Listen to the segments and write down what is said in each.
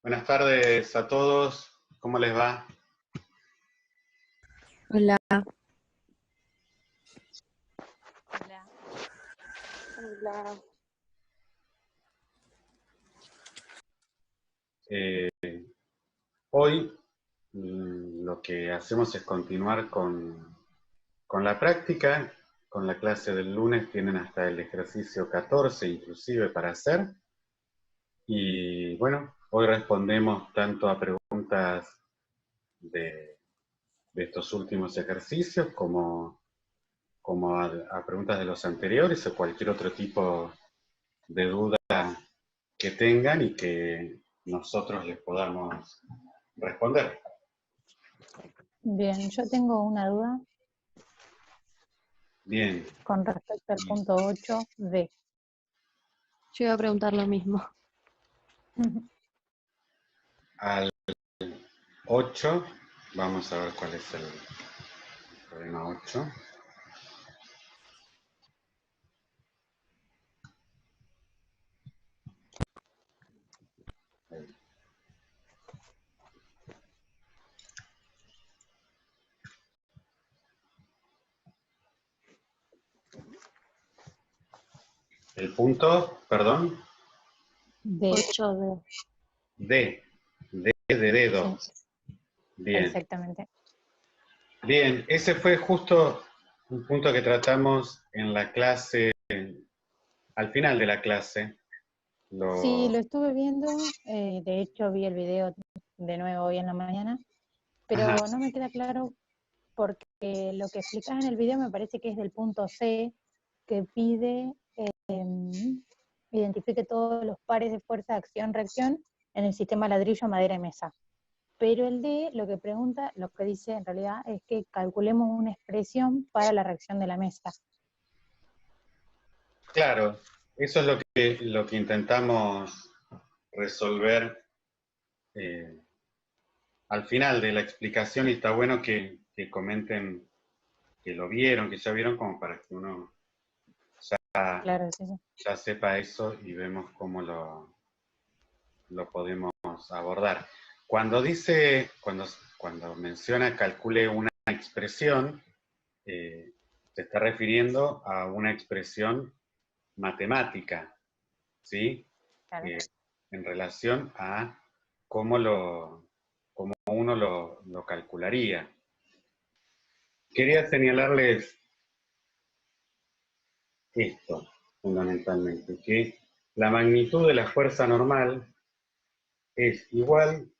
Buenas tardes a todos, ¿cómo les va? Hola. Hola. Hola. Hoy lo que hacemos es continuar con la práctica, con la clase del lunes tienen hasta el ejercicio 14 inclusive para hacer. Y bueno, hoy respondemos tanto a preguntas de estos últimos ejercicios como a preguntas de los anteriores o cualquier otro tipo de duda que tengan y que nosotros les podamos responder. Bien, yo tengo una duda Bien. con respecto al punto 8D. Yo iba a preguntar lo mismo. Al 8, vamos a ver cuál es el problema 8. El punto, perdón, D. 8D. D de dedo. Sí, Bien. exactamente. Bien, ese fue justo un punto que tratamos en la clase, al final de la clase. Sí, lo estuve viendo, de hecho vi el video de nuevo hoy en la mañana, pero Ajá. no me queda claro porque lo que explicás en el video me parece que es del punto C, que pide identifique todos los pares de fuerza, acción, reacción en el sistema ladrillo, madera y mesa. Pero el D lo que pregunta, lo que dice en realidad es que calculemos una expresión para la reacción de la mesa. Claro, eso es lo que intentamos resolver al final de la explicación, y está bueno que comenten que lo vieron, que ya vieron, como para que uno Claro, sí, sí. ya sepa eso y vemos cómo lo podemos abordar. Cuando dice, cuando menciona calcule una expresión, se está refiriendo a una expresión matemática, ¿sí? Claro. En relación a cómo uno lo calcularía. Quería señalarles esto, fundamentalmente, que la magnitud de la fuerza normal es igual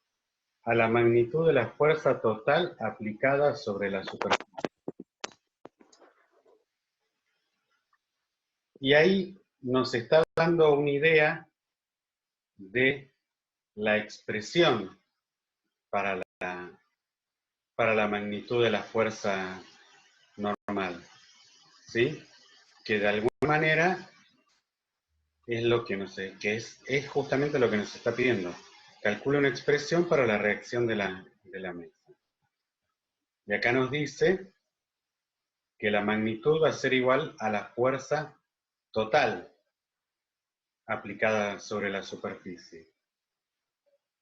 a la magnitud de la fuerza total aplicada sobre la superficie. Y ahí nos está dando una idea de la expresión para la magnitud de la fuerza normal, ¿sí? Que de alguna manera es lo que es justamente lo que nos está pidiendo. Calcula una expresión para la reacción de la mesa. Y acá nos dice que la magnitud va a ser igual a la fuerza total aplicada sobre la superficie.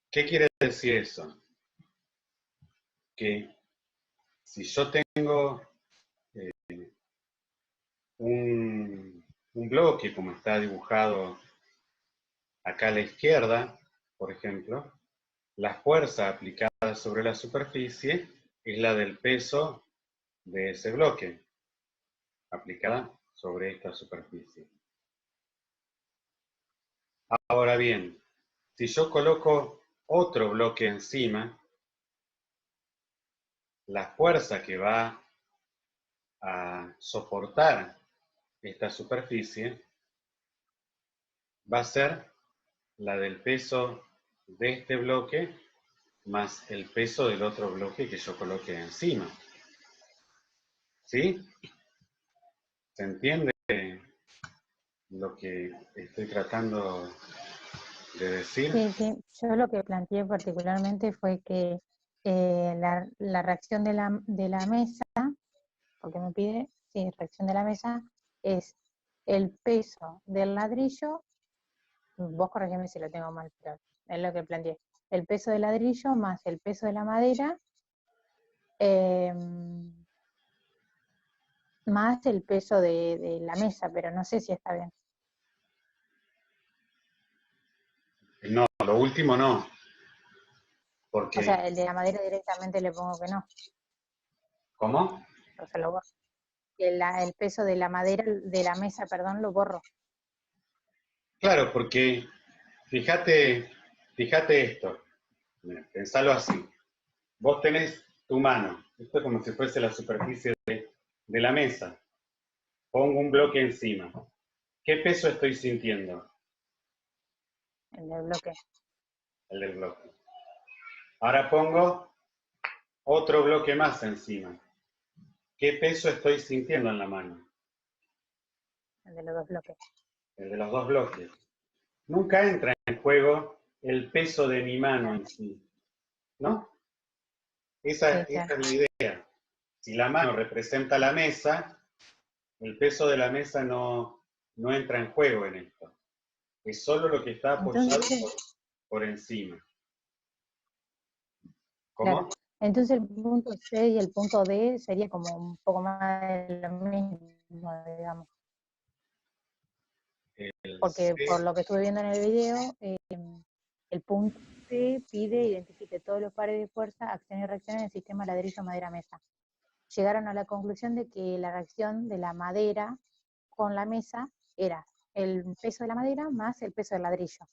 ¿Qué quiere decir eso? Que si yo tengo un bloque como está dibujado acá a la izquierda, por ejemplo, la fuerza aplicada sobre la superficie es la del peso de ese bloque aplicada sobre esta superficie. Ahora bien, si yo coloco otro bloque encima, la fuerza que va a soportar esta superficie va a ser la del peso de este bloque más el peso del otro bloque que yo coloque encima. ¿Sí? ¿Se entiende lo que estoy tratando de decir? Sí, sí. Yo lo que planteé particularmente fue que la reacción de la mesa, porque me pide, sí, reacción de la mesa, es el peso del ladrillo, vos corregime si lo tengo mal, pero es lo que planteé, el peso del ladrillo más el peso de la madera, más el peso de la mesa, pero no sé si está bien. No, lo último no, O porque, sea, el de la madera directamente le pongo que no, ¿cómo? o sea, lo borro. El peso de la madera, de la mesa, perdón, lo borro. Claro, porque fíjate esto, mira, pensalo así. Vos tenés tu mano, esto es como si fuese la superficie de la mesa. Pongo un bloque encima. ¿Qué peso estoy sintiendo? El del bloque. El del bloque. Ahora pongo otro bloque más encima. ¿Qué peso estoy sintiendo en la mano? El de los dos bloques. El de los dos bloques. Nunca entra en juego el peso de mi mano en sí, ¿no? Esa Sí, claro. es la idea. Si la mano representa la mesa, el peso de la mesa no entra en juego en esto. Es solo lo que está apoyado Entonces, por encima. claro. ¿Cómo? Entonces el punto C y el punto D sería como un poco más de lo mismo, digamos. El Porque por C, lo que estuve viendo en el video, el punto C pide identifique todos los pares de fuerza, acción y reacción en el sistema ladrillo madera mesa. Llegaron a la conclusión de que la reacción de la madera con la mesa era el peso de la madera más el peso del ladrillo.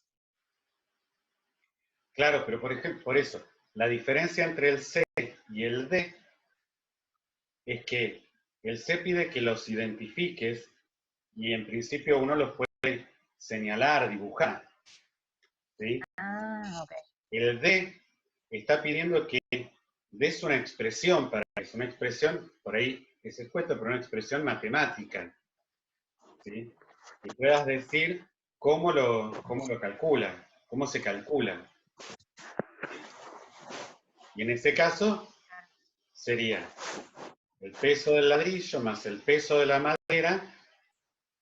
claro, pero por ejemplo, por eso, la diferencia entre el C y el D es que el C pide que los identifiques y en principio uno los puede señalar, dibujar, ¿sí? Ah, ok. El D está pidiendo que des una expresión para eso, una expresión, por ahí es escueto, pero una expresión matemática, ¿sí? Y puedas decir cómo lo calcula, cómo se calcula. Y en ese caso sería el peso del ladrillo más el peso de la madera,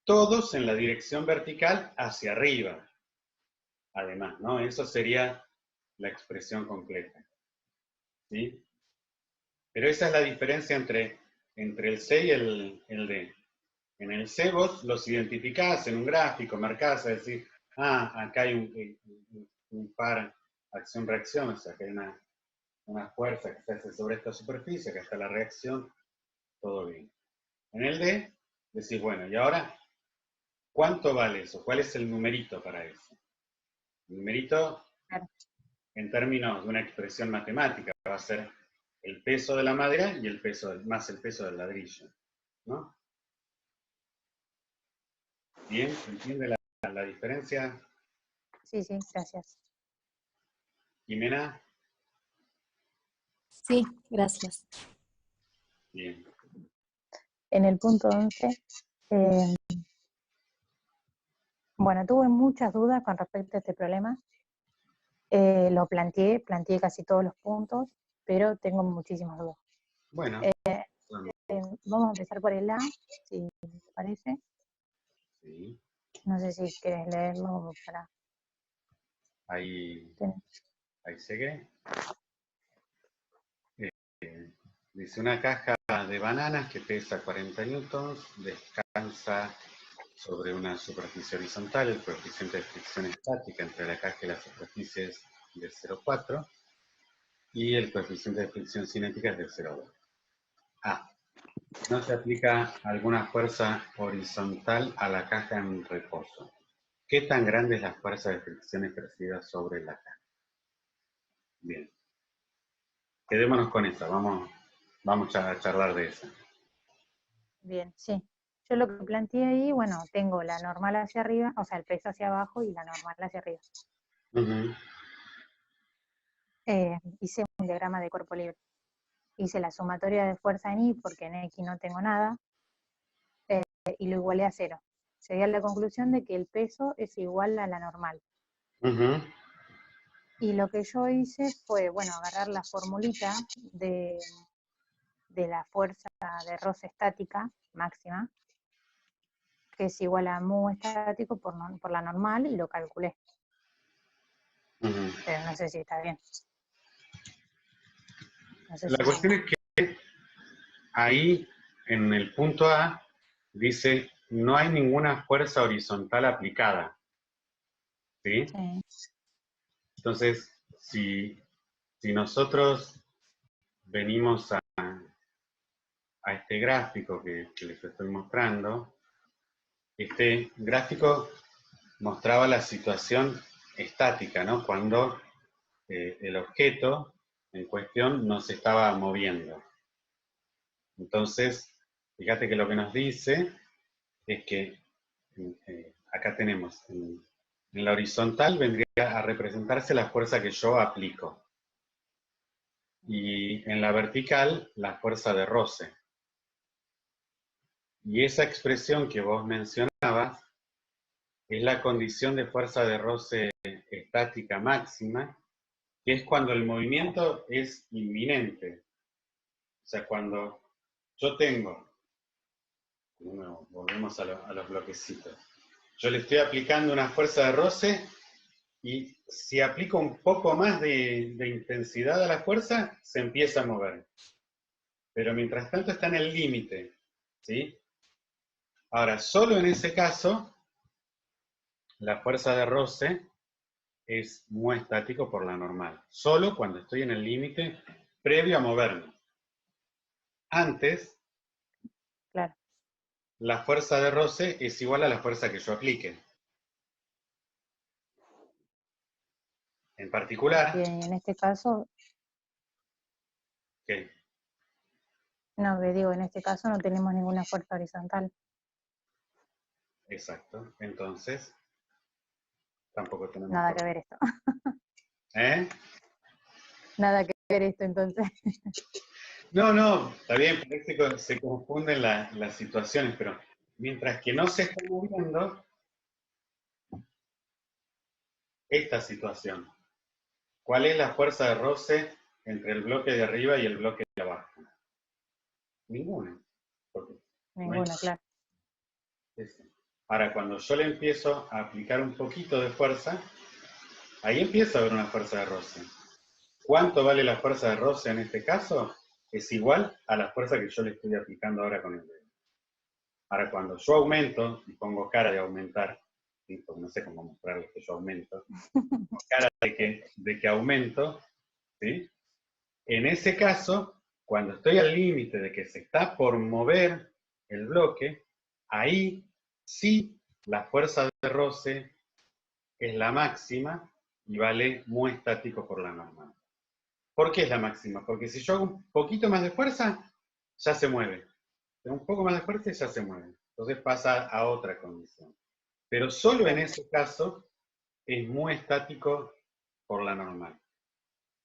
todos en la dirección vertical hacia arriba. Además, ¿no? Eso sería la expresión completa, ¿sí? Pero esa es la diferencia entre el C y el D. En el C vos los identificás en un gráfico, marcás, es decir, acá hay un par acción-reacción, o sea, que hay una fuerza que se hace sobre esta superficie, acá está la reacción, todo bien. En el D decís, bueno, y ahora, ¿cuánto vale eso? ¿Cuál es el numerito para eso? El numerito, Claro. en términos de una expresión matemática, va a ser el peso de la madera y el peso más el peso del ladrillo, ¿no? ¿Bien? ¿Se entiende la diferencia, Sí, sí, gracias. Jimena? Sí, gracias. Bien. En el punto 11, bueno, tuve muchas dudas con respecto a este problema. Lo planteé casi todos los puntos, pero tengo muchísimas dudas. Bueno, vamos. Vamos a empezar por el A, si te parece. Sí. No sé si querés leerlo para... Ahí sigue. Dice una caja de bananas que pesa 40 newtons, descansa sobre una superficie horizontal, el coeficiente de fricción estática entre la caja y la superficie es de 0,4 y el coeficiente de fricción cinética es de 0,2. A. No se aplica alguna fuerza horizontal a la caja en reposo. ¿Qué tan grande es la fuerza de fricción ejercida sobre la caja? Bien. Quedémonos con esa, vamos a charlar de esa. Bien, sí. Yo lo que planteé ahí, bueno, tengo la normal hacia arriba, o sea, el peso hacia abajo y la normal hacia arriba. Uh-huh. Hice un diagrama de cuerpo libre. Hice la sumatoria de fuerza en I, porque en X no tengo nada, y lo igualé a 0. Llegué a la conclusión de que el peso es igual a la normal. Uh-huh. Y lo que yo hice fue, bueno, agarrar la formulita de la fuerza de roce estática máxima, que es igual a mu estático por la normal, y lo calculé. pero no sé si está bien. No sé La si cuestión es que ahí, en el punto A, dice, no hay ninguna fuerza horizontal aplicada. ¿Sí? sí. Entonces, si nosotros venimos a este gráfico que les estoy mostrando, este gráfico mostraba la situación estática, ¿no? Cuando el objeto en cuestión no se estaba moviendo. Entonces, fíjate que lo que nos dice es que acá tenemos, en la horizontal vendría a representarse la fuerza que yo aplico. Y en la vertical, la fuerza de roce. Y esa expresión que vos mencionabas es la condición de fuerza de roce estática máxima, que es cuando el movimiento es inminente. O sea, cuando yo tengo, bueno, volvemos a los bloquecitos, yo le estoy aplicando una fuerza de roce y si aplico un poco más de intensidad a la fuerza, se empieza a mover. Pero mientras tanto está en el límite, ¿sí? Ahora, solo en ese caso, la fuerza de roce es mu estático por la normal. Solo cuando estoy en el límite previo a moverme. Antes, Claro. la fuerza de roce es igual a la fuerza que yo aplique. En particular, Y en este caso, ¿qué? no, que digo, en este caso no tenemos ninguna fuerza horizontal. Exacto. Entonces, tampoco tenemos Nada fuerza. que ver esto. ¿Eh? Nada que ver esto entonces. No, está bien, parece que se confunden las situaciones, pero mientras que no se está moviendo esta situación, ¿cuál es la fuerza de roce entre el bloque de arriba y el bloque de abajo? Ninguna. Porque no hay Ninguna, claro. eso. Ahora, cuando yo le empiezo a aplicar un poquito de fuerza, ahí empieza a haber una fuerza de roce. ¿Cuánto vale la fuerza de roce en este caso? Es igual a la fuerza que yo le estoy aplicando ahora con el dedo. Ahora, cuando yo aumento, y pongo cara de aumentar, ¿sí? Porque no sé cómo mostrarles que yo aumento, cara de que aumento, ¿sí? En ese caso, cuando estoy al límite de que se está por mover el bloque, ahí sí la fuerza de roce es la máxima y vale mu estático por la normal. ¿Por qué es la máxima? Porque si yo hago un poquito más de fuerza, ya se mueve. Un poco más de fuerza y ya se mueve. Entonces pasa a otra condición. Pero solo en ese caso es muy estático por la normal.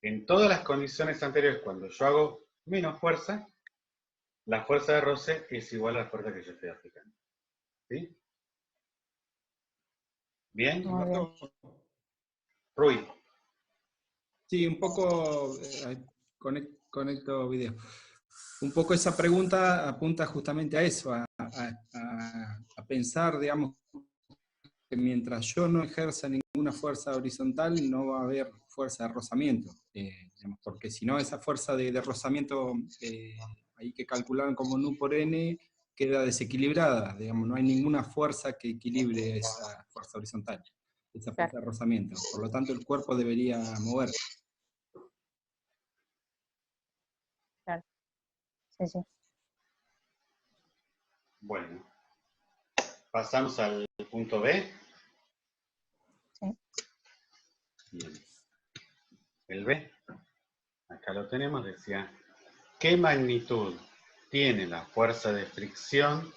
En todas las condiciones anteriores, cuando yo hago menos fuerza, la fuerza de roce es igual a la fuerza que yo estoy aplicando. ¿Sí? ¿Bien? Muy bien. Humberto, Rui. sí, un poco conecto video. Un poco esa pregunta apunta justamente a eso, a pensar, digamos, que mientras yo no ejerza ninguna fuerza horizontal, no va a haber fuerza de rozamiento, digamos, porque si no, esa fuerza de rozamiento ahí que calcularon como nu por n queda desequilibrada, digamos, no hay ninguna fuerza que equilibre esa fuerza horizontal, esa fuerza de rozamiento. Por lo tanto, el cuerpo debería moverse. Claro. Sí, sí. Bueno, pasamos al punto B. Sí. Bien. El B, acá lo tenemos, decía, ¿qué magnitud tiene la fuerza de fricción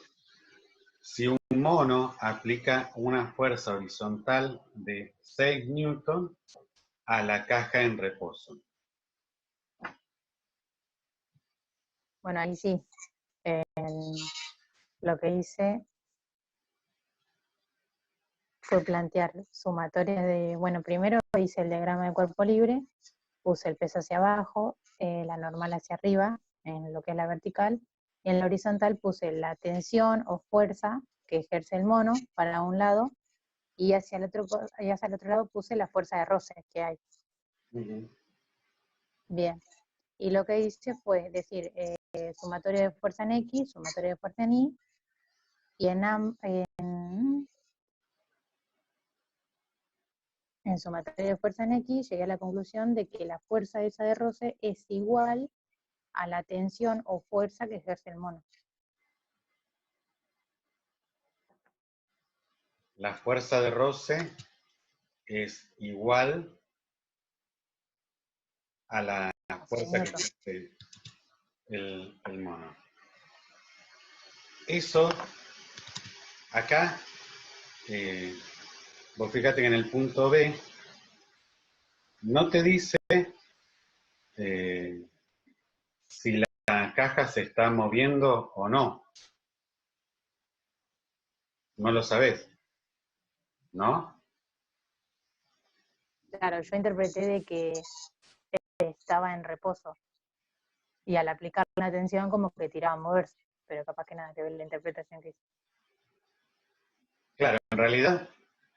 si un mono aplica una fuerza horizontal de 6 newton a la caja en reposo? Bueno, ahí sí. Lo que hice fue plantear sumatorias de, bueno, primero hice el diagrama de cuerpo libre, puse el peso hacia abajo, la normal hacia arriba, en lo que es la vertical, y en la horizontal puse la tensión o fuerza que ejerce el mono para un lado y hacia el otro lado puse la fuerza de roce que hay. Ujú. Bien. Y lo que hice fue decir sumatorio de fuerza en X, sumatorio de fuerza en Y, y en sumatorio de fuerza en X llegué a la conclusión de que la fuerza esa de roce es igual a la tensión o fuerza que ejerce el mono. La fuerza de roce es igual a la fuerza que ejerce el mono. Eso, acá, vos fíjate que en el punto B no te dice si la caja se está moviendo o no. No lo sabés, ¿no? Claro, yo interpreté de que estaba en reposo, y al aplicar la tensión como que tiraba a moverse, pero capaz que nada que ver la interpretación que hice. Claro, en realidad,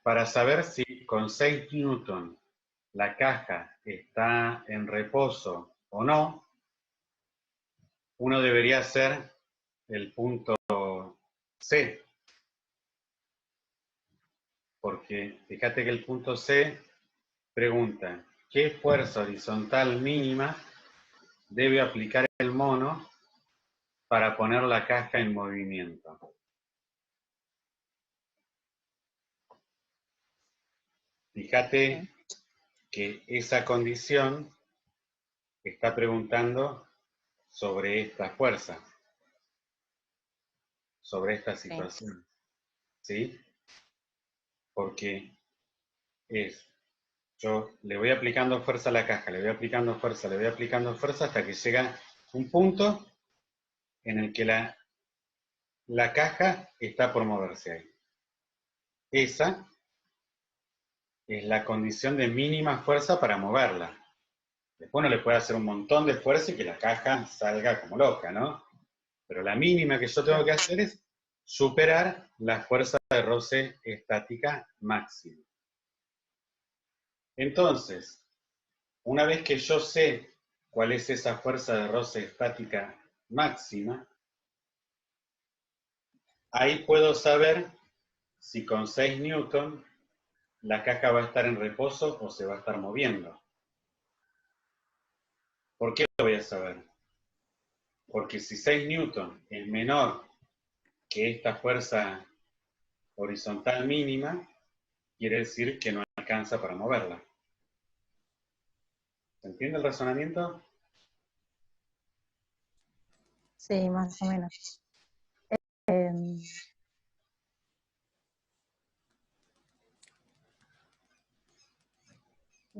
para saber si con 6 newton la caja está en reposo o no, uno debería hacer el punto C, porque fíjate que el punto C pregunta, ¿qué fuerza horizontal mínima debe aplicar el mono para poner la caja en movimiento? Fíjate que esa condición está preguntando sobre esta fuerza, sobre esta situación, ¿sí? Porque yo le voy aplicando fuerza a la caja, le voy aplicando fuerza, le voy aplicando fuerza hasta que llega un punto en el que la caja está por moverse ahí. Esa es la condición de mínima fuerza para moverla. Después uno le puede hacer un montón de fuerza y que la caja salga como loca, ¿no? Pero la mínima que yo tengo que hacer es superar la fuerza de roce estática máxima. Entonces, una vez que yo sé cuál es esa fuerza de roce estática máxima, ahí puedo saber si con 6 newton la caja va a estar en reposo o se va a estar moviendo. ¿Por qué lo voy a saber? Porque si 6 newton es menor que esta fuerza horizontal mínima, quiere decir que no alcanza para moverla. ¿Se entiende el razonamiento? Sí, más o menos.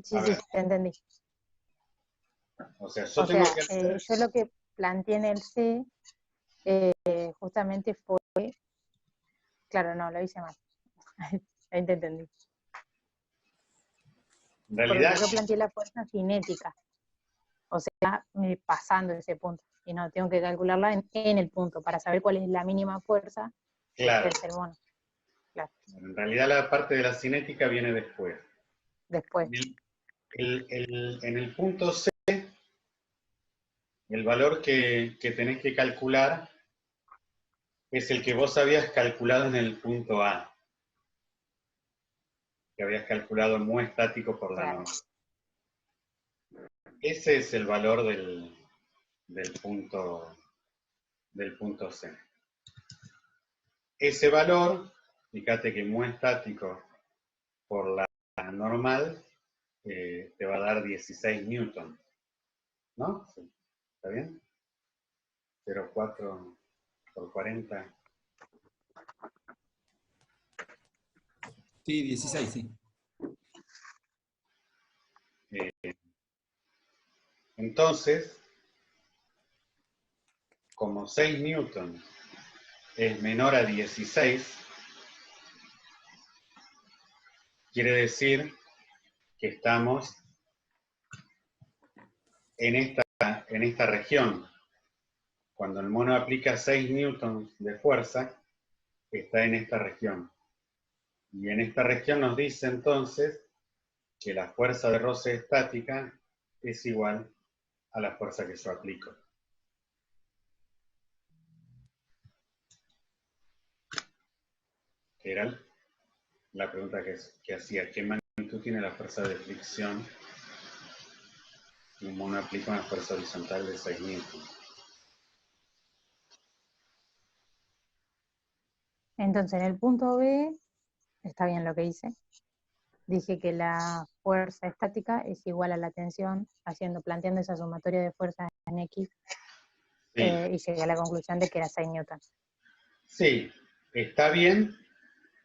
Sí, sí, te entendí. O sea, yo tengo que hacer... yo lo que planteé en el C justamente fue... Claro, no, lo hice mal. Ahí te entendí. En realidad... Porque yo planteé la fuerza cinética. O sea, pasando ese punto. Y no, tengo que calcularla en el punto para saber cuál es la mínima fuerza que ejerce el mono. Claro. En realidad la parte de la cinética viene después. Después. En el punto C, el valor que tenés que calcular es el que vos habías calculado en el punto A, que habías calculado mu estático por la norma. Ese es el valor del punto C. Ese valor, fíjate que mu estático por la normal te va a dar 16 newton, ¿no? Sí. ¿Está bien? 0,4 por 40. Sí, 16, sí. Entonces, como 6 newton es menor a 16, quiere decir que estamos en esta región. Cuando el mono aplica 6 newtons de fuerza, está en esta región. Y en esta región nos dice entonces que la fuerza de roce estática es igual a la fuerza que yo aplico. Era la pregunta que hacía, ¿qué magnitud tiene la fuerza de fricción si un mono aplica una fuerza horizontal de 6 newtons? Entonces, en el punto B, está bien lo que hice. Dije que la fuerza estática es igual a la tensión, planteando esa sumatoria de fuerzas en X, Sí. y llegué a la conclusión de que era 6 newtons. Sí, está bien,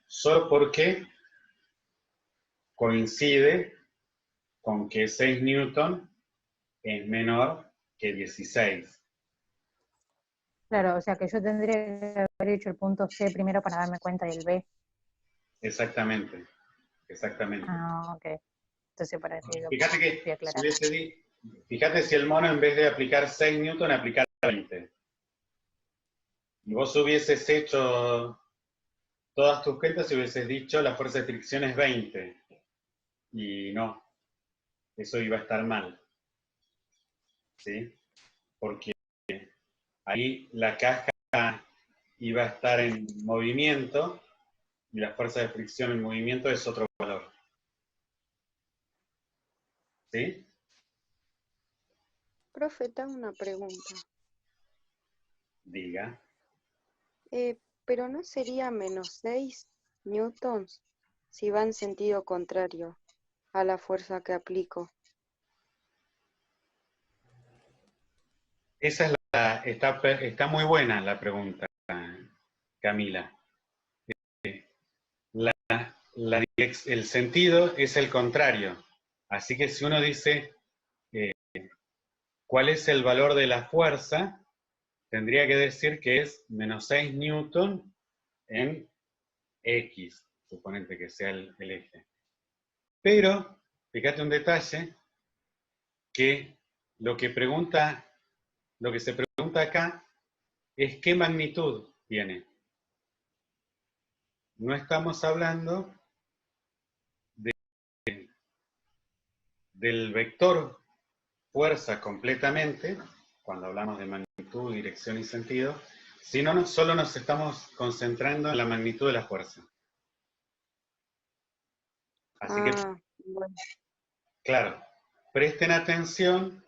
solo porque coincide con que 6 newton es menor que 16. Claro, o sea que yo tendría que haber hecho el punto C primero para darme cuenta del B. Exactamente, exactamente. Ah, ok. Entonces para eso Fíjate voy que a aclarar. fíjate si el mono en vez de aplicar 6 newton aplicara 20. Y vos hubieses hecho todas tus cuentas y hubieses dicho la fuerza de fricción es 20. Y no, eso iba a estar mal. ¿Sí? Porque ahí la caja iba a estar en movimiento y la fuerza de fricción en movimiento es otro valor. ¿Sí? Profe, te hago una pregunta. Diga. Pero ¿no sería menos 6 newtons si va en sentido contrario a la fuerza que aplico? Esa es está muy buena la pregunta, Camila. El sentido es el contrario. Así que si uno dice cuál es el valor de la fuerza, tendría que decir que es menos 6 newton en X, suponete que sea el eje. Pero, fíjate un detalle, que lo que se pregunta acá es qué magnitud tiene. No estamos hablando del vector fuerza completamente, cuando hablamos de magnitud, dirección y sentido, sino solo nos estamos concentrando en la magnitud de la fuerza. Así que, Bueno. claro, presten atención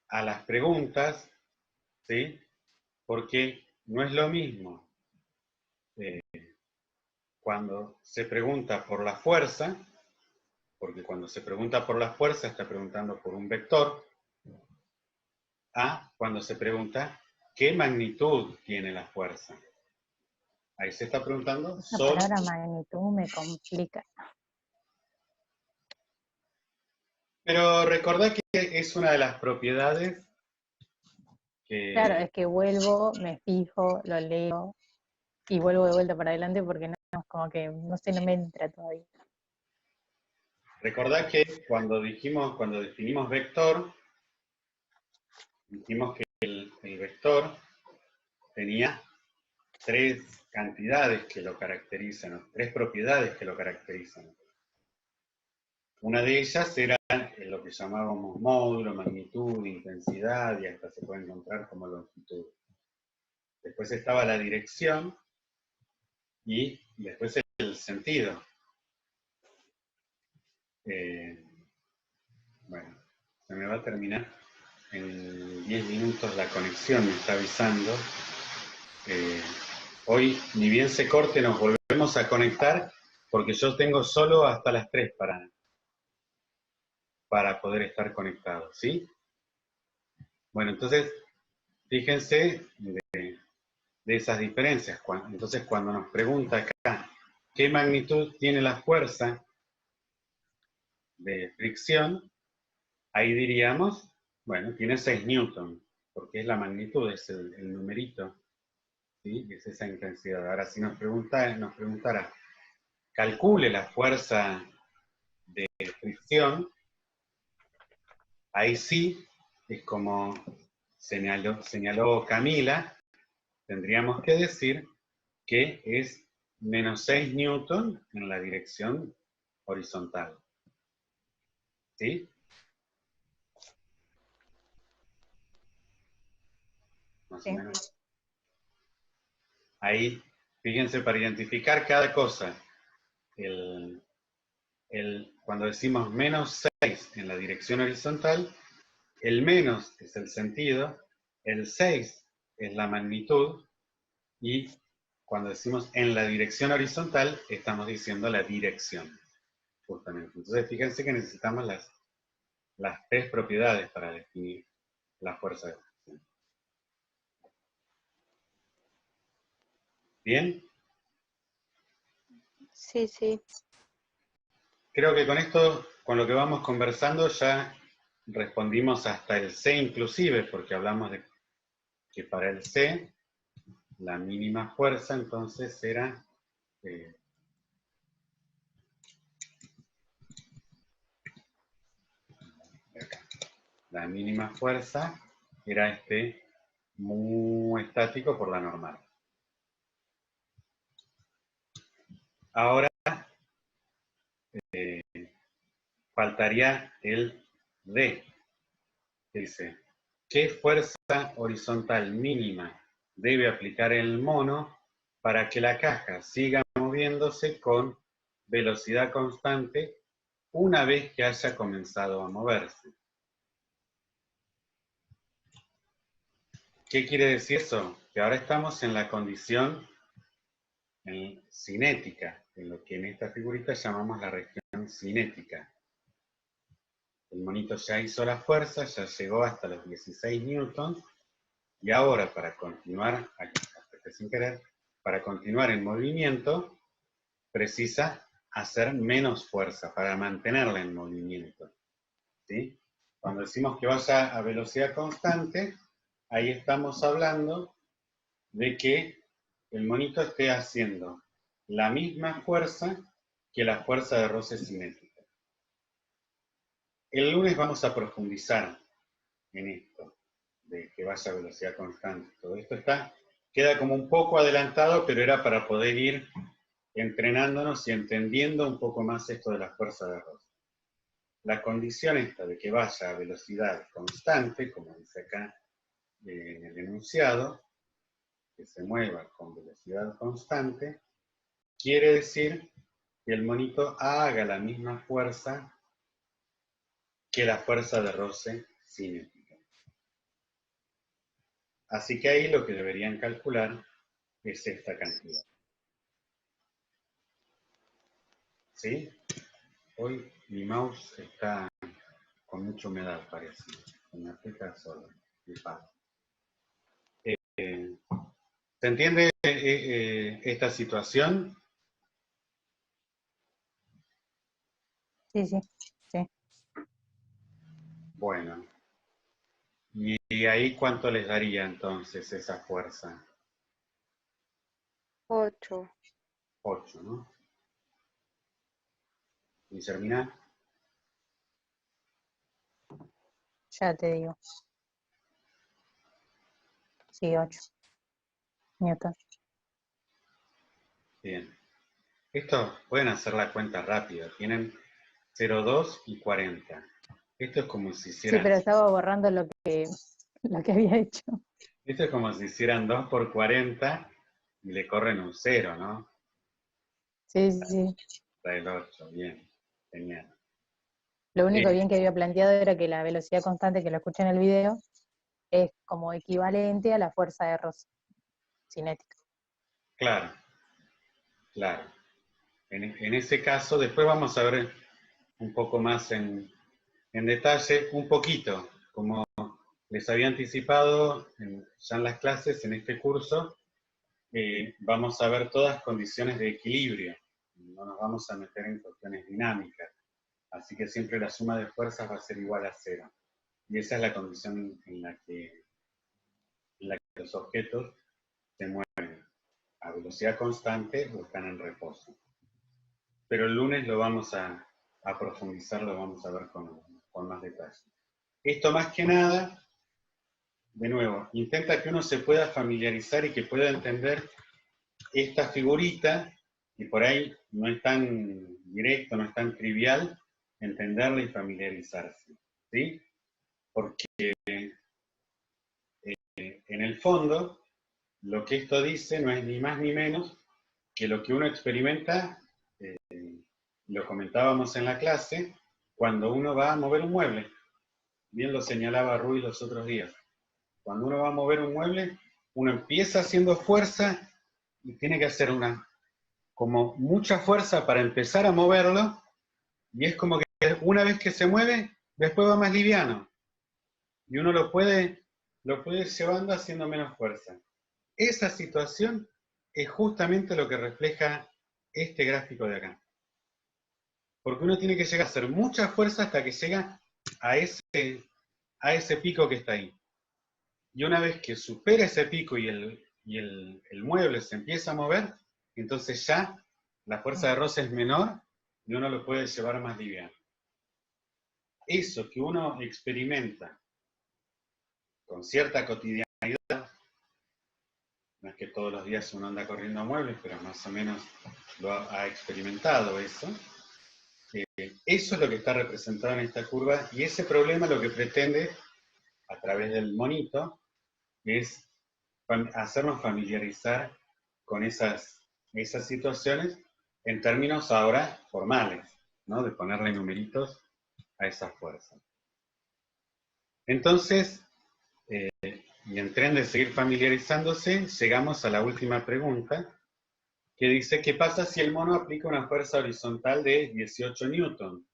a las preguntas, ¿sí? Porque no es lo mismo cuando se pregunta por la fuerza, porque cuando se pregunta por la fuerza está preguntando por un vector, a cuando se pregunta qué magnitud tiene la fuerza. Ahí se está preguntando La solo. palabra magnitud me complica. Pero recordá que es una de las propiedades que... Claro, es que vuelvo, me fijo, lo leo y vuelvo de vuelta para adelante porque no, como que no sé, no me entra todavía. Recordá que cuando definimos vector, dijimos que el vector tenía tres cantidades que lo caracterizan, tres propiedades que lo caracterizan. Una de ellas era lo que llamábamos módulo, magnitud, intensidad, y hasta se puede encontrar como longitud. Después estaba la dirección y después el sentido. Bueno, se me va a terminar en 10 minutos la conexión, me está avisando. Hoy, ni bien se corte, nos volvemos a conectar, porque yo tengo solo hasta las 3 para poder estar conectado, ¿sí? Bueno, entonces, fíjense de esas diferencias. Entonces, cuando nos pregunta acá, ¿qué magnitud tiene la fuerza de fricción? Ahí diríamos, bueno, tiene 6 newton, porque es la magnitud, es el numerito, ¿sí? Es esa intensidad. Ahora, si nos preguntara, calcule la fuerza de fricción, ahí sí, es como señaló Camila, tendríamos que decir que es menos 6 newton en la dirección horizontal. ¿Sí? Más o menos. Ahí, fíjense, para identificar cada cosa, cuando decimos menos 6 en la dirección horizontal, el menos es el sentido, el 6 es la magnitud, y cuando decimos en la dirección horizontal, estamos diciendo la dirección, justamente. Entonces, fíjense que necesitamos las tres propiedades para definir la fuerza de fricción. ¿Bien? Sí, sí. Creo que con esto, con lo que vamos conversando, ya respondimos hasta el C inclusive, porque hablamos de que para el C, la mínima fuerza entonces era la mínima fuerza era mu estático por la normal. Ahora faltaría el D. Dice, ¿qué fuerza horizontal mínima debe aplicar el mono para que la caja siga moviéndose con velocidad constante una vez que haya comenzado a moverse? ¿Qué quiere decir eso? Que ahora estamos en la condición cinética, en lo que en esta figurita llamamos la región cinética. El monito ya hizo la fuerza, ya llegó hasta los 16 newtons, y ahora para continuar, sin querer, para continuar en movimiento, precisa hacer menos fuerza para mantenerla en movimiento. ¿Sí? Cuando decimos que vaya a velocidad constante, ahí estamos hablando de que el monito esté haciendo la misma fuerza que la fuerza de roce cinética. El lunes vamos a profundizar en esto, de que vaya a velocidad constante. Todo esto queda como un poco adelantado, pero era para poder ir entrenándonos y entendiendo un poco más esto de la fuerza de roce. La condición esta de que vaya a velocidad constante, como dice acá en el enunciado, que se mueva con velocidad constante, quiere decir que el monito haga la misma fuerza que la fuerza de roce cinética. Así que ahí lo que deberían calcular es esta cantidad. ¿Sí? Hoy mi mouse está con mucha humedad, parece. Me aprieta solo. ¿Se entiende esta situación? Sí, sí, sí. Bueno. ¿Y ahí cuánto les daría entonces esa fuerza? 8. 8, ¿no? ¿Guillermina? Ya te digo. Sí, 8 newton. Bien. Esto pueden hacer la cuenta rápida. Tienen 0,2 y 40. Esto es como si hicieran... Sí, pero estaba borrando lo que había hecho. Esto es como si hicieran 2 por 40 y le corren un 0, ¿no? Sí, sí. Está el 8, bien. Genial. Lo único bien que había planteado era que la velocidad constante que lo escuché en el video es como equivalente a la fuerza de roce cinética. Claro, claro. En ese caso, después vamos a ver un poco más en detalle, un poquito, como les había anticipado ya en las clases, en este curso, vamos a ver todas condiciones de equilibrio. No nos vamos a meter en cuestiones dinámicas. Así que siempre la suma de fuerzas va a ser igual a 0. Y esa es la condición en la que los objetos se mueven a velocidad constante o están en reposo. Pero el lunes lo vamos a profundizar, lo vamos a ver con más detalle. Esto más que nada, de nuevo, intenta que uno se pueda familiarizar y que pueda entender esta figurita y por ahí no es tan directo, no es tan trivial entenderlo y familiarizarse, ¿sí? Porque en el fondo, lo que esto dice no es ni más ni menos que lo que uno experimenta, lo comentábamos en la clase, cuando uno va a mover un mueble. Bien lo señalaba Rui los otros días. Cuando uno va a mover un mueble, uno empieza haciendo fuerza y tiene que hacer como mucha fuerza para empezar a moverlo, y es como que una vez que se mueve, después va más liviano. Y uno lo puede ir llevando haciendo menos fuerza. Esa situación es justamente lo que refleja este gráfico de acá. Porque uno tiene que llegar a hacer mucha fuerza hasta que llega a ese pico que está ahí. Y una vez que supera ese pico y el mueble se empieza a mover, entonces ya la fuerza de roce es menor y uno lo puede llevar más liviano. Eso que uno experimenta con cierta cotidianidad, no es que todos los días uno anda corriendo a muebles, pero más o menos lo ha experimentado eso. Eso es lo que está representado en esta curva, y ese problema lo que pretende, a través del monito, es hacernos familiarizar con esas situaciones en términos ahora formales, ¿no? De ponerle numeritos a esa fuerza. Entonces, y en tren de seguir familiarizándose, llegamos a la última pregunta, que dice, ¿qué pasa si el mono aplica una fuerza horizontal de 18 newton?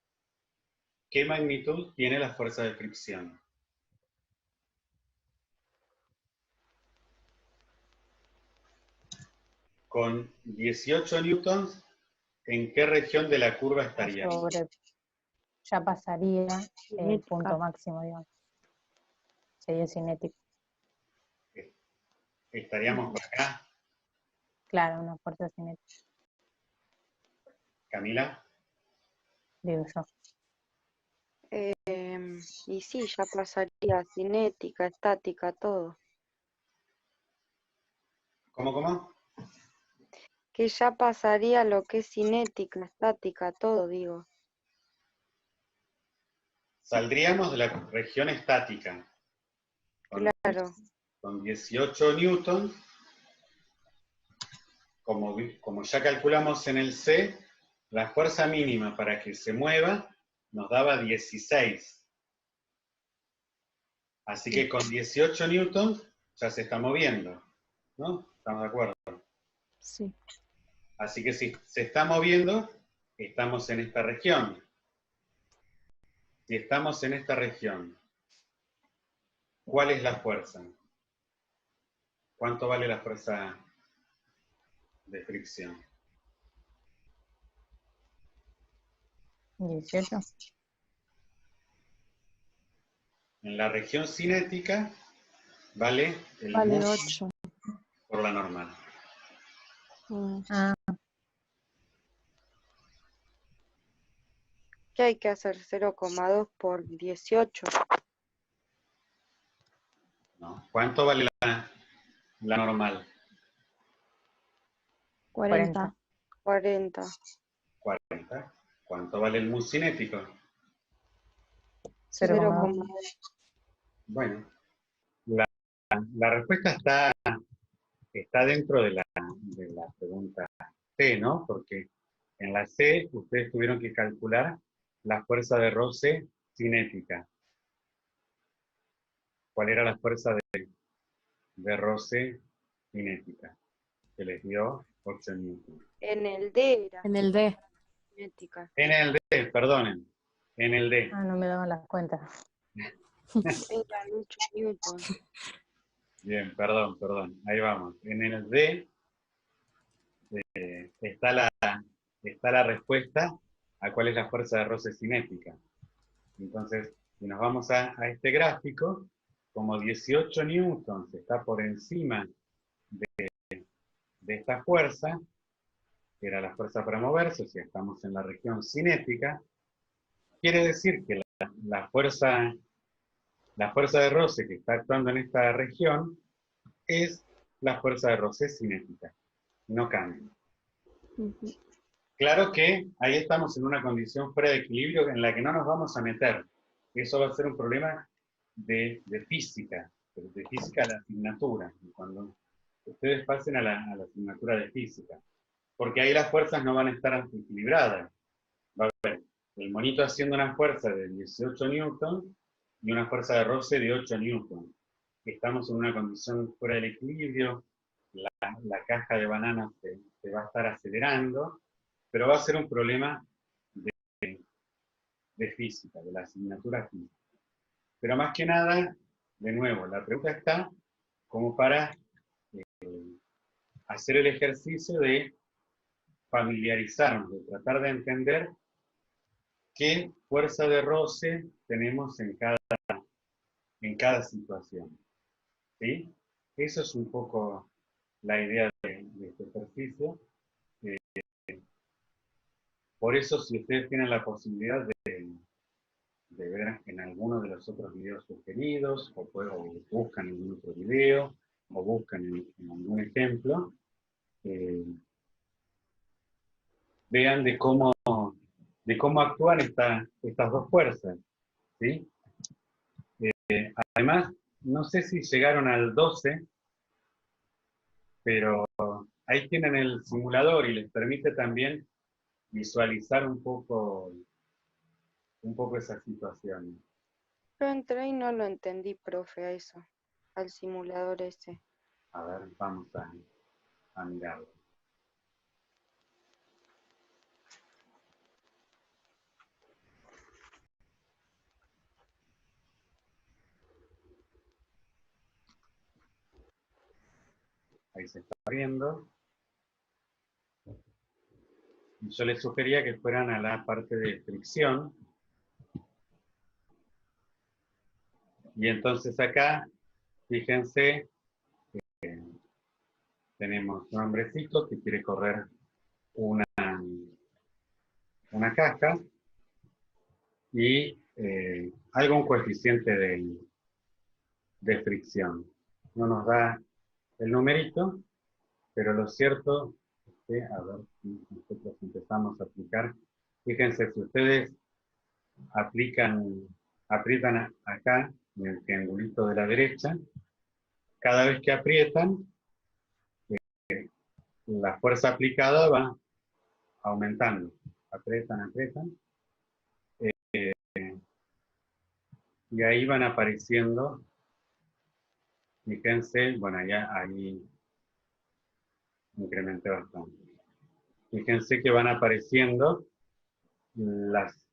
¿Qué magnitud tiene la fuerza de fricción? Con 18 newtons, ¿en qué región de la curva estaría? Ya pasaría el Cinética. punto máximo, digamos. Sería cinético. Estaríamos por acá. Claro, una fuerza cinética, Camila. digo yo. Y sí, ya pasaría cinética, estática, todo. ¿Cómo? Que ya pasaría lo que es cinética, estática, todo, digo. Saldríamos de la región estática. Claro. Con 18 newtons, como ya calculamos en el C, la fuerza mínima para que se mueva nos daba 16. Así que con 18 newtons ya se está moviendo, ¿no? ¿Estamos de acuerdo? Sí. Así que si se está moviendo, estamos en esta región. Si estamos en esta región, ¿cuál es la fuerza? ¿Cuánto vale la fuerza de fricción? 18. En la región cinética vale el Vale mu 8. por la normal. Ah, ¿Qué hay que hacer? 0,2 por 18. ¿No? ¿Cuánto vale la normal? 40. 40. 40. ¿Cuánto vale el mu cinético? 0,2. 0,2. Bueno, la respuesta está dentro de la pregunta C, ¿no? Porque en la C ustedes tuvieron que calcular la fuerza de roce cinética. ¿Cuál era la fuerza de roce cinética? Que les dio 8 newtons. En el D era En el D. cinética. En el D, perdonen, en el D. Ah, no me daban las cuentas. Eran 8 newton. Bien, perdón, ahí vamos. En el D está la respuesta a cuál es la fuerza de roce cinética. Entonces, si nos vamos a este gráfico, como 18 newtons está por encima de esta fuerza, que era la fuerza para moverse, o sea, estamos en la región cinética, quiere decir que la fuerza de roce que está actuando en esta región es la fuerza de roce cinética, no cambia. Ujú. Claro que ahí estamos en una condición fuera de equilibrio en la que no nos vamos a meter. Eso va a ser un problema de física a la asignatura, cuando ustedes pasen a la asignatura de física. Porque ahí las fuerzas no van a estar equilibradas. Va a haber el monito haciendo una fuerza de 18 newtons y una fuerza de roce de 8 newtons. Estamos en una condición fuera del equilibrio, la caja de bananas se va a estar acelerando, pero va a ser un problema de física, de la asignatura física. Pero más que nada, de nuevo, la pregunta está como para hacer el ejercicio de familiarizarnos, de tratar de entender qué fuerza de roce tenemos en cada situación. ¿Sí? Eso es un poco la idea de este ejercicio. Por eso, si ustedes tienen la posibilidad de ver en alguno de los otros videos sugeridos, o buscan en algún otro video, o buscan en algún ejemplo, vean de cómo actúan estas dos fuerzas. ¿Sí? Además, no sé si llegaron al 12, pero ahí tienen el simulador y les permite también visualizar un poco esa situación. Yo entré y no lo entendí, profe, a eso, al simulador ese. A ver, vamos a mirarlo. Ahí se está abriendo. Y yo les sugería que fueran a la parte de fricción. Y entonces acá, fíjense, tenemos un hombrecito que quiere correr una caja y algún coeficiente de fricción. No nos da el numerito, pero lo cierto es que, a ver si nosotros empezamos a aplicar. Fíjense, si ustedes aprietan acá, en el triangulito de la derecha, cada vez que aprietan, la fuerza aplicada va aumentando. Aprietan. Y ahí van apareciendo, fíjense, bueno, ya ahí incrementé bastante. Fíjense que van apareciendo las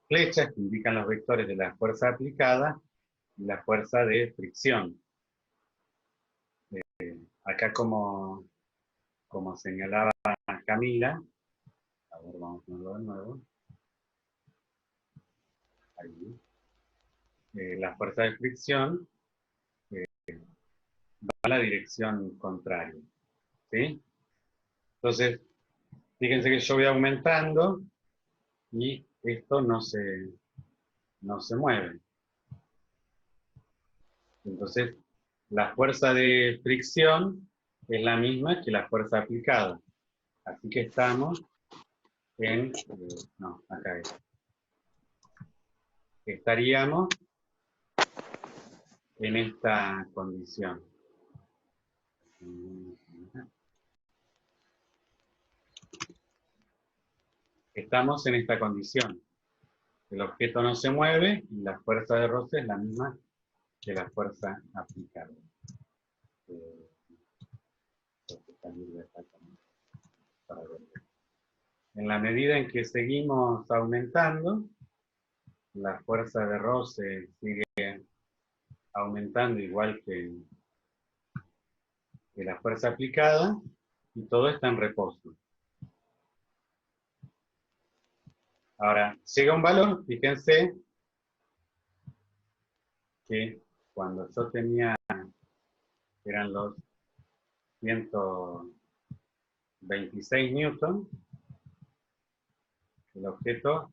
flechas que indican los vectores de la fuerza aplicada y la fuerza de fricción. Acá como señalaba Camila, a ver, vamos a verlo de nuevo. Ahí. La fuerza de fricción va a la dirección contraria. ¿Sí? Entonces, fíjense que yo voy aumentando y esto no se mueve. Entonces, la fuerza de fricción es la misma que la fuerza aplicada. Así que estamos en... no, acá es. Estaríamos en esta condición. Estamos en esta condición. El objeto no se mueve y la fuerza de roce es la misma que la fuerza aplicada. En la medida en que seguimos aumentando, la fuerza de roce sigue aumentando igual que la fuerza aplicada, y todo está en reposo. Ahora, llega un valor, fíjense, que cuando yo tenía, eran los 126 newton, el objeto,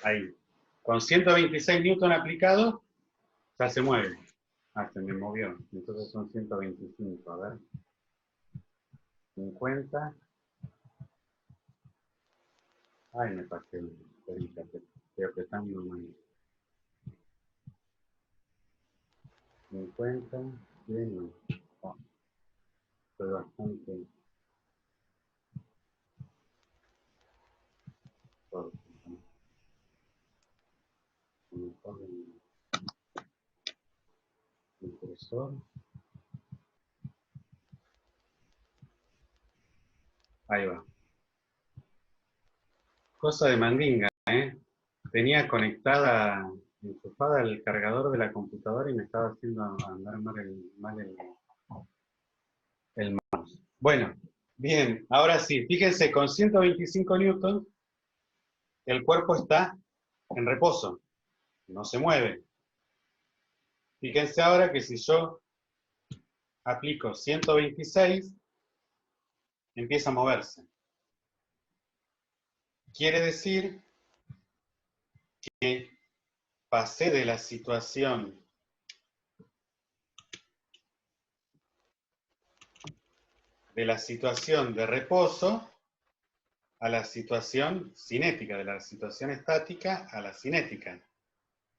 ahí, con 126 newton aplicados, ya se mueve. Ah, se me movió. Entonces son 125, a ver. 50. Ay, me pasé. Estoy apretando mal. 50. 100. No. Oh, estoy bastante torpe. Mejor el impresor. Ahí va. Cosa de mandinga, ¿eh? Tenía conectada, enchufada el cargador de la computadora y me estaba haciendo andar mal el mouse. Bueno, bien, ahora sí, fíjense, con 125 newtons el cuerpo está en reposo, no se mueve. Fíjense ahora que si yo aplico 126, empieza a moverse. Quiere decir que pasé de la situación de reposo a la situación cinética, de la situación estática a la cinética.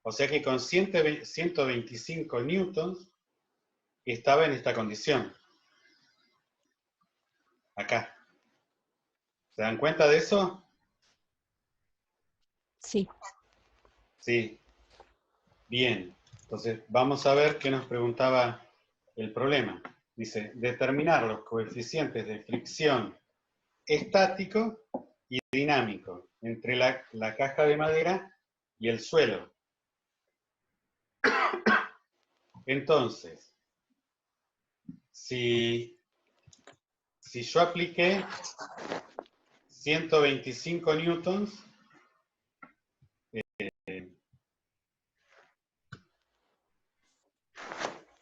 O sea que con 125 newtons estaba en esta condición. Acá. ¿Se dan cuenta de eso? Sí. Sí. Bien. Entonces vamos a ver qué nos preguntaba el problema. Dice, determinar los coeficientes de fricción estático y dinámico entre la caja de madera y el suelo. Entonces, si yo apliqué 125 newtons,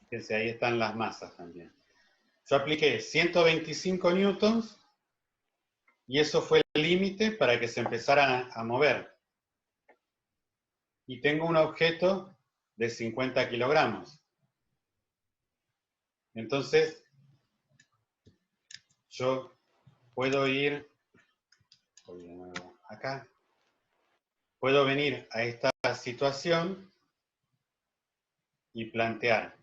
fíjense, ahí están las masas también. Yo apliqué 125 newtons y eso fue el límite para que se empezara a mover. Y tengo un objeto de 50 kilogramos. Entonces, yo puedo ir, voy de nuevo acá, puedo venir a esta situación y plantear.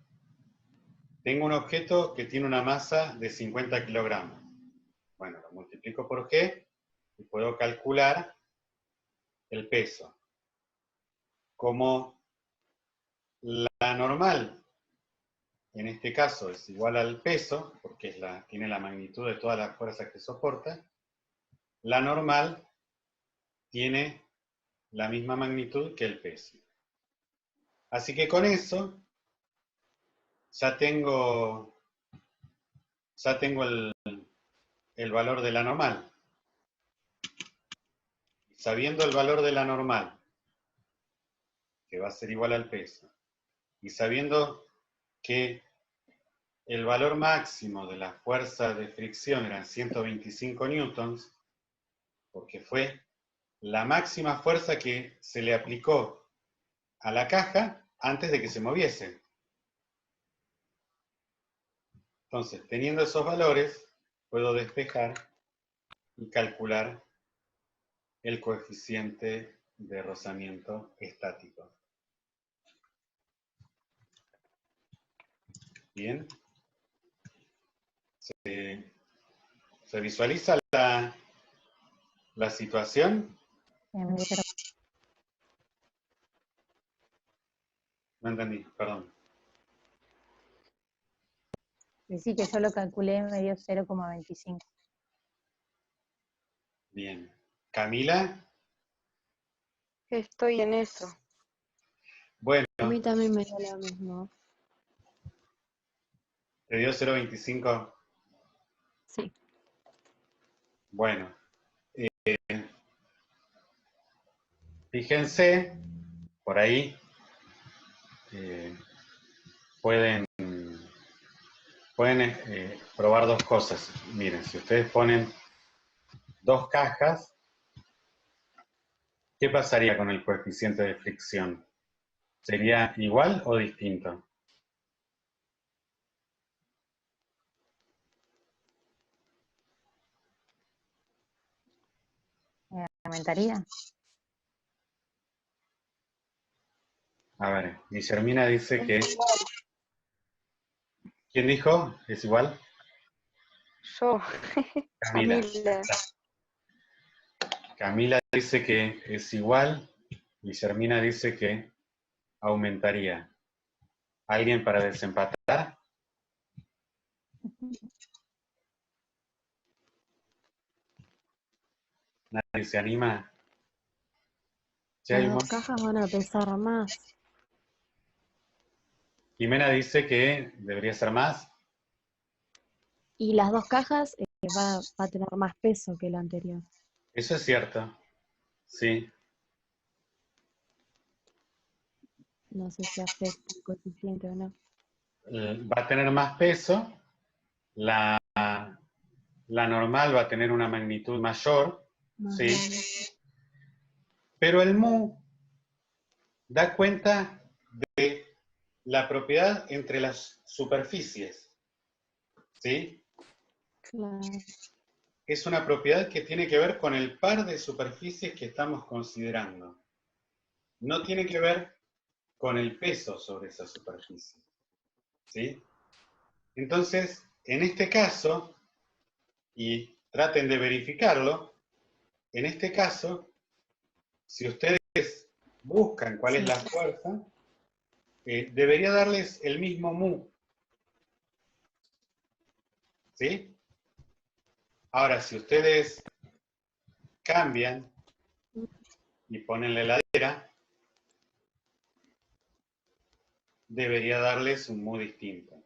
Tengo un objeto que tiene una masa de 50 kilogramos. Bueno, lo multiplico por G y puedo calcular el peso. Como la normal, en este caso, es igual al peso, porque tiene la magnitud de todas las fuerzas que soporta, la normal tiene la misma magnitud que el peso. Así que con eso ya tengo el valor de la normal. Sabiendo el valor de la normal, que va a ser igual al peso, y sabiendo que el valor máximo de la fuerza de fricción eran 125 newtons, porque fue la máxima fuerza que se le aplicó a la caja antes de que se moviese. Entonces, teniendo esos valores, puedo despejar y calcular el coeficiente de rozamiento estático. Bien. ¿Se visualiza la situación? No entendí, perdón. Sí, que yo lo calculé, me dio 0,25. Bien. ¿Camila? Estoy en eso. Bueno, A mí también me dio lo mismo. ¿te dio 0,25? Sí. Bueno. Fíjense, por ahí pueden probar dos cosas. Miren, si ustedes ponen dos cajas, ¿qué pasaría con el coeficiente de fricción? ¿Sería igual o distinto? aumentaría. A ver, Guillermina dice Es que... igual. ¿Quién dijo? ¿Es igual? Yo, Camila. Camila. Camila dice que es igual. Guillermina dice que aumentaría. ¿Alguien para desempatar? ¿Nadie se anima? Ya hay Las un dos cajas van a pesar más. Jimena dice que debería ser más. Y las dos cajas va a tener más peso que la anterior. Eso es cierto. Sí. No sé si afecta el coeficiente o no. Va a tener más peso. La normal va a tener una magnitud mayor. Más Sí. grande. Pero el mu da cuenta de la propiedad entre las superficies. ¿Sí? Claro. Es una propiedad que tiene que ver con el par de superficies que estamos considerando. No tiene que ver con el peso sobre esa superficie. ¿Sí? Entonces, en este caso, y traten de verificarlo, en este caso, si ustedes buscan cuál es la fuerza, debería darles el mismo mu. ¿Sí? Ahora, si ustedes cambian y ponen la heladera, debería darles un mu distinto.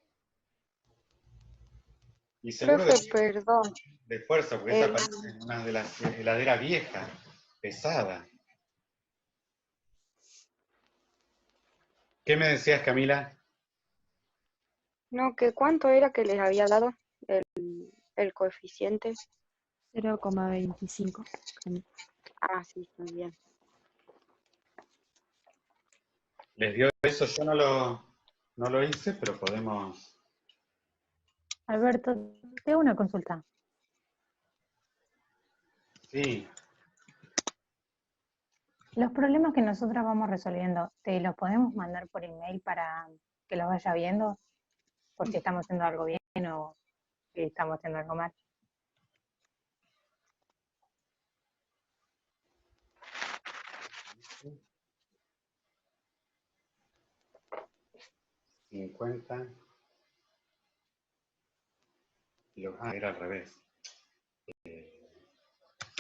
Y seguro Profe, que perdón. de fuerza, porque esta El, parece una de las heladeras viejas, pesada. ¿Qué me decías, Camila? no, que ¿cuánto era que les había dado el coeficiente? 0,25. Ah, sí, está bien. Les dio eso, yo no lo hice, pero podemos... Alberto, te hago una consulta. Sí, Los problemas que nosotros vamos resolviendo, ¿te los podemos mandar por email para que los vaya viendo? Por si estamos haciendo algo bien o si estamos haciendo algo mal. $50. Era al revés.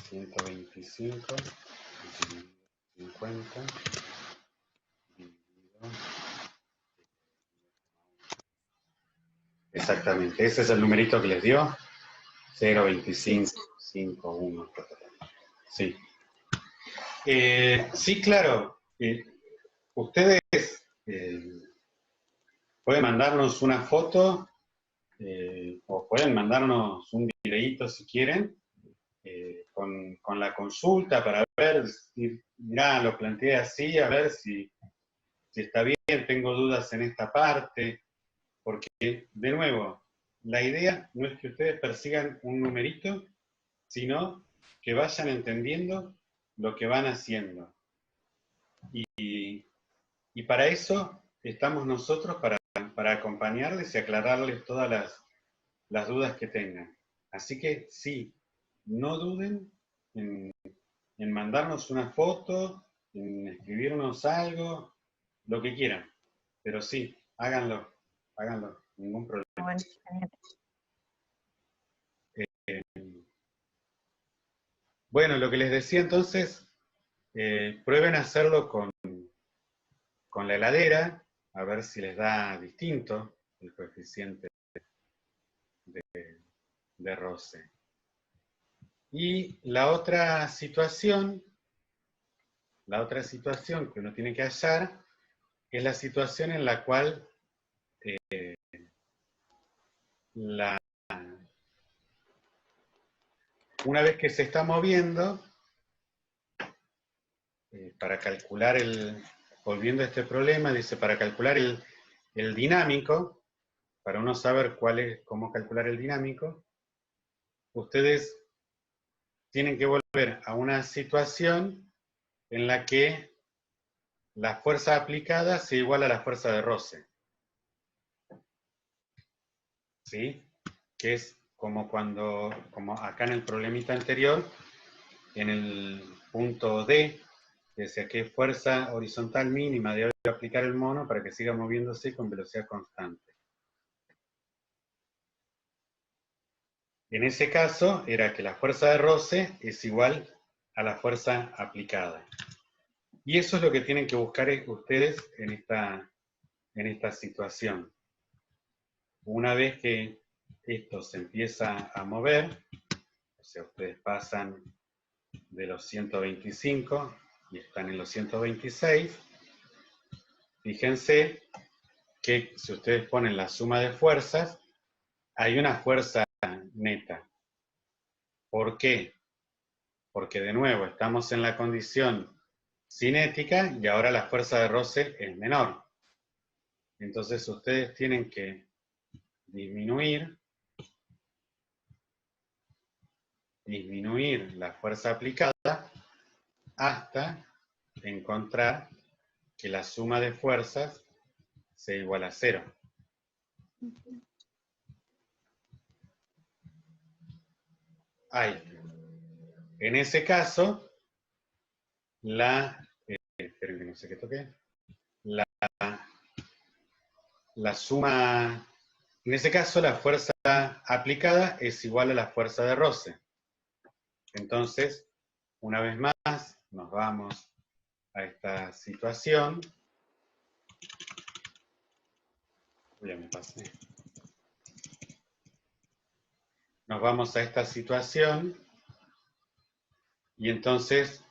125, 50, dividido. Exactamente, ese es el numerito que les dio. 0,25, 51. Sí. Sí, claro. Ustedes pueden mandarnos una foto o pueden mandarnos un videíto si quieren con la consulta para ver, si, mirá, lo planteé así, a ver si está bien, tengo dudas en esta parte, porque, de nuevo, la idea no es que ustedes persigan un numerito, sino que vayan entendiendo lo que van haciendo. Y para eso estamos nosotros, para acompañarles y aclararles todas las dudas que tengan. Así que sí, no duden en mandarnos una foto, en escribirnos algo, lo que quieran. Pero sí, háganlo, ningún problema. Bueno, genial. Bueno, lo que les decía entonces, prueben a hacerlo con la heladera, a ver si les da distinto el coeficiente de roce. Y la otra situación que uno tiene que hallar es la situación en la cual una vez que se está moviendo, para calcular volviendo a este problema, dice, para calcular el dinámico, para uno saber cómo calcular el dinámico, ustedes tienen que volver volver a una situación en la que la fuerza aplicada sea igual a la fuerza de roce. ¿Sí? Que es como como acá en el problemita anterior, en el punto D, que decía que fuerza horizontal mínima debe aplicar el mono para que siga moviéndose con velocidad constante. En ese caso, era que la fuerza de roce es igual a la fuerza aplicada. Y eso es lo que tienen que buscar ustedes en esta situación. Una vez que esto se empieza a mover, o sea, ustedes pasan de los 125 y están en los 126, fíjense que si ustedes ponen la suma de fuerzas, hay una fuerza neta. ¿Por qué? Porque de nuevo estamos en la condición cinética y ahora la fuerza de roce es menor. Entonces ustedes tienen que disminuir la fuerza aplicada hasta encontrar que la suma de fuerzas sea igual a 0. Ahí. En ese caso, esperen que no sé qué toqué, la suma, en ese caso la fuerza aplicada es igual a la fuerza de roce. Entonces, una vez más, nos vamos a esta situación. Ya me pasé. Nos vamos a esta situación y entonces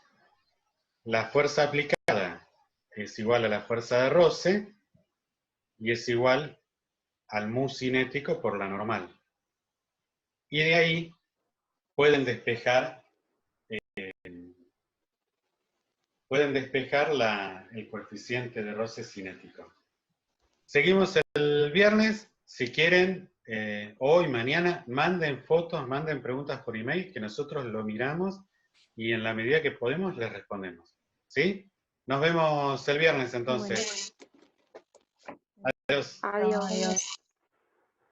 la fuerza aplicada es igual a la fuerza de roce y es igual al mu cinético por la normal. Y de ahí pueden despejar el coeficiente de roce cinético. Seguimos el viernes. Si quieren, hoy, mañana, manden fotos, manden preguntas por email, que nosotros lo miramos y en la medida que podemos les respondemos. ¿Sí? Nos vemos el viernes entonces. Bueno. Adiós. Adiós. Adiós.